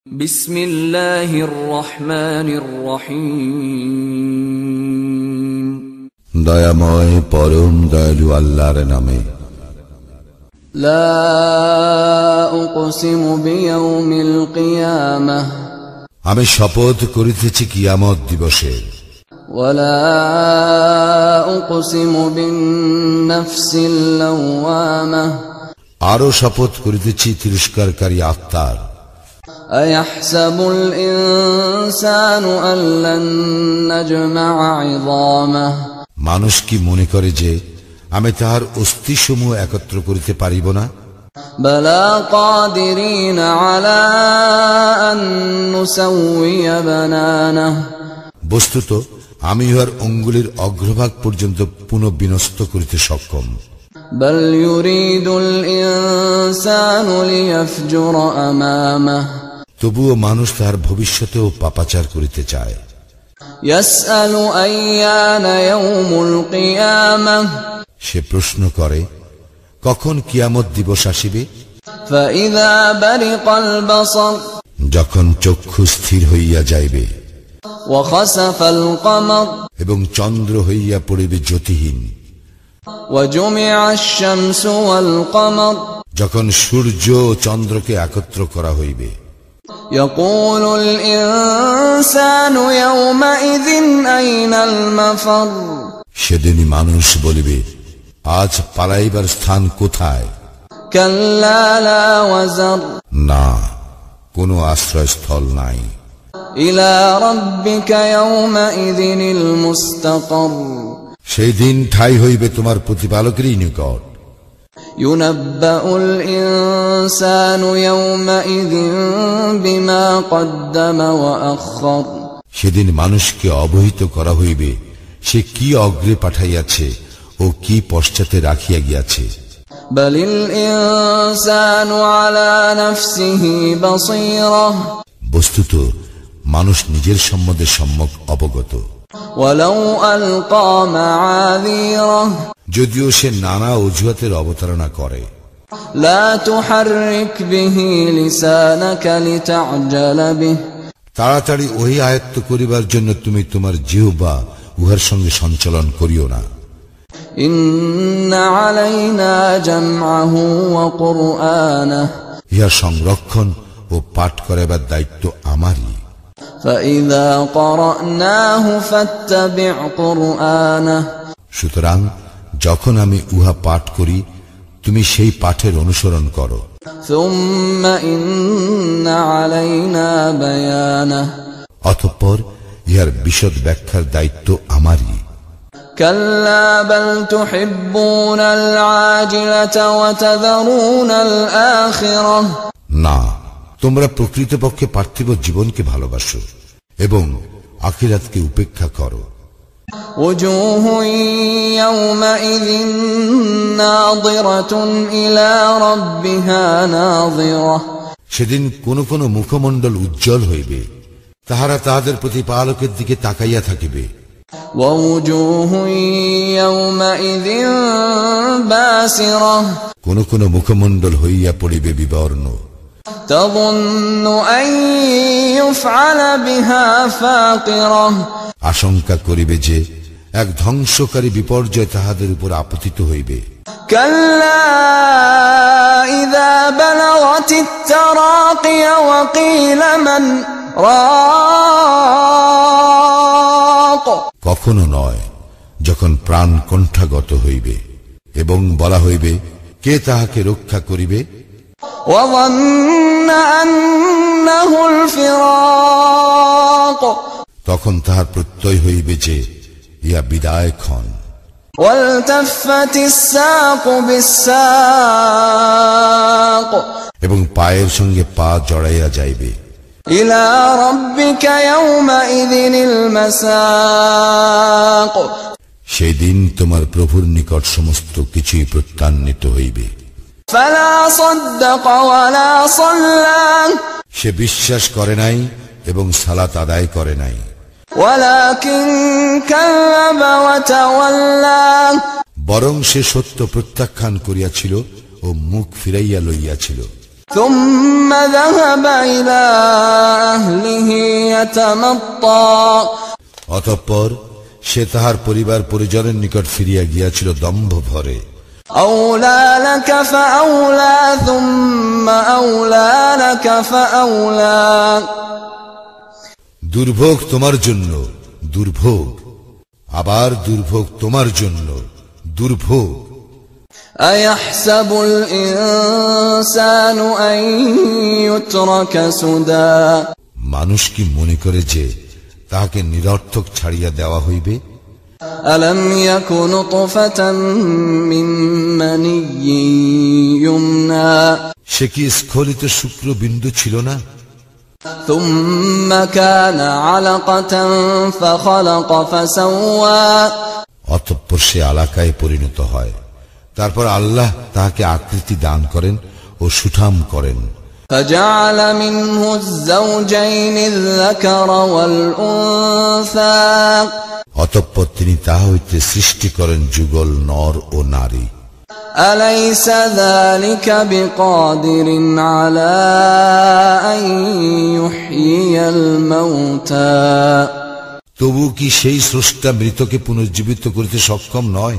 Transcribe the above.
বিসমিল্লাহির রহমানির রহিম। দয়াময় পরম দয়ালু আল্লাহর নামে। লা উকসিমু বিয়াউমিল কিয়ামাহ, আমি শপথ করিতেছি কিয়ামত দিবসের। ওয়ালা উকসিমু বিন-নাফসিল লাওয়ামাহ, আরো শপথ করিতেছি তিরস্কারকারী আত্মার। আয়াহসাবুল ইনসানু আল্লান নাজমা'a 'ইযামাহ, মানুষ কি মনে করে যে আমি তাহার অস্থিসমূহ একত্র করিতে পারিব না? বালা কাদিরিনা আলা আন নুসাউইয়া বানানাহ, বস্তুত আমি ইহার অঙ্গুলির অগ্রভাগ পর্যন্ত পুনঃবিন্যস্ত করিতে সক্ষম। বাল ইউরিদুল ইনসানু লিয়াফজুরা আমামাহ, তবুও মানুষ তাহার ভবিষ্যতেও পাপাচার করিতে চায়। ইয়াসআলু আইয়ানা ইয়াউমুল কিয়ামাহ, সে প্রশ্ন করে কখন কিয়ামত দিবস আসিবে। ফাইযা বারিকাল বাসার, যখন চক্ষু স্থির হইয়া যাইবে। ওয়া খাসাফাল কমার, এবং চন্দ্র হইয়া পড়িবে জ্যোতিহীন। ওয়া জুমি'আশ শামসু ওয়াল কমার, যখন সূর্য ও চন্দ্রকে একত্র করা হইবে। ইয়াকুলুল ইনসানু ইয়াওমাইযিন আইনাল মাফার, সেদিনই মানুষ বলিবে আজ পালাইবার স্থান কোথায়? কাল্লা লা ওয়াজার, না, কোনো আশ্রয়স্থল নাই। ইলা রাব্বিকা ইয়াওমাইযিনিল মুস্তাকার, সেই দিন ঠাই হইবে তোমার প্রতিপালকেরই নিকট। ইউনাব্বাউল ইনসানু ইয়াওমাইযিন বিমা কদ্দামা ওয়া আখখার, সেদিন মানুষকে অবহিত করা হইবে সে কি অগ্রে পাঠাইয়াছে ও কি পশ্চাতে রাখিয়া গিয়াছে। বালিল ইনসানু আলা নাফসিহি বাসীরাহ, বস্তুত মানুষ নিজের সম্বন্ধে সম্যক অবগত। ওয়ালাউ আলকা মাআযীরাহ, যদিও সে নানা অজুহাতের অবতারণা করে। লা তুহাররিক বিহি লিসানাকা লিতা'জালা বিহি, তাড়াতাড়ি ওই আয়ত্ত করিবার জন্য তুমি তোমার জিহ্বা উহার সঙ্গে সঞ্চালন করিও না। ইন্না আলাইনা জামআহু ওয়া কুরআনাহ, ইহার সংরক্ষণ ও পাঠ করাবার দায়িত্ব আমারই। ফাইযা ক্বরা'নাহু ফাত্তাবি' কুরআনাহ, সুতরাং যখন আমি উহা পাঠ করি তুমি সেই পাঠের অনুসরণ করো। সুম্মা ইন্না আলাইনা বায়ানাহ, অতঃপর ইহার বিশদ ব্যাখ্যার দায়িত্ব আমারই। কাল্লা বাল তুহিব্বুনাল আজিলাতা ওয়া তাযারুনাল আখিরাহ, না, তোমরা প্রকৃতপক্ষে পার্থিব জীবনকে ভালোবাসো এবং আখিরাতকে উপেক্ষা করো। ওয়াজুহুন ইয়াওমাইযিন নাযিরাতুন ইলা রাব্বিহা নাযিরাহ, সেদিন কোন কোন মুখমণ্ডল উজ্জ্বল হইবে, তাহারা তাহাদের প্রতিপালকের দিকে তাকাইয়া থাকিবে। ওয়া ওয়াজুহুন ইয়াওমাইযিন বাসিরাহ, কোন কোন মুখমণ্ডল হইয়া পড়িবে বিবর্ণ। তাযুন্নু আন ইউফআলা বিহা ফাকিরাহ, আশঙ্কা করিবে যে এক ধ্বংসকারী বিপর্যয় তাহাদের উপর আপতিত হইবে। কাল্লা ইযা বালাগাতিত তারাকিয়া ওয়া কিলা মান রাক, কখনো নয়, যখন প্রাণ কণ্ঠাগত হইবে এবং বলা হইবে কে তাহাকে রক্ষা করিবে। ওয়া যান্না আন্নাহুল ফিরাক, তখন তাহার প্রত্যয় হইবে যে ইয়া বিদায় ক্ষণ। ওয়ালতাফাতিস সাকু বিসসাক, এবং পায়ের সঙ্গে পা জড়াইয়া যাইবে। ইলা রাব্বিকা ইয়াওমাইযিনিল মাসাক, সেই দিন তোমার প্রভুর নিকট সমস্ত কিছুই প্রত্যান্বিত হইবে। ফালা সাদ্দাকা ওয়ালা সাল্লা, সে বিশ্বাস করে নাই এবং সালাত আদায় করে নাই। ওয়ালাকিন কাযযাবা ওয়া তাওয়াল্লা, বরং সে সত্য প্রত্যাখ্যান করিয়াছিল ও মুখ ফিরাইয়া লইয়াছিল। ثم ذهب إلى أهله يتمطى অতঃপর সে তাহার পরিবার পরিজনের নিকট ফিরিয়া গিয়াছিল দম্ভ ভরে। أولى لك فأولى ثم أولى لك فأولى দুর্ভোগ তোমার জন্য দুর্ভোগ, আবার দুর্ভোগ তোমার জন্য দুর্ভোগ। أيحسب الإنسان أن يترك سدى মানুষ কি মনে করে যে তাহাকে নিরর্থক ছাড়িয়া দেওয়া হইবে? ألم يك نطفة من مني يمنى সে কি স্খলিত শুক্রবিন্দু ছিল না? ثم كان علقة فخلق فسوى অতঃপর সে আলাকায় পরিণত হয়, তারপর আল্লাহ তাহাকে আকৃতি দান করেন ও সুঠাম করেন। فجعل منه الزوجين الذكر والأنثى অতঃপর তিনি তাহা হইতে সৃষ্টি করেন যুগল নর ও নারী। أليس ذلك بقادر على أن يحيي الموتى তবু কি সেই স্রষ্টা মৃতকে পুনর্জীবিত করিতে সক্ষম নয়?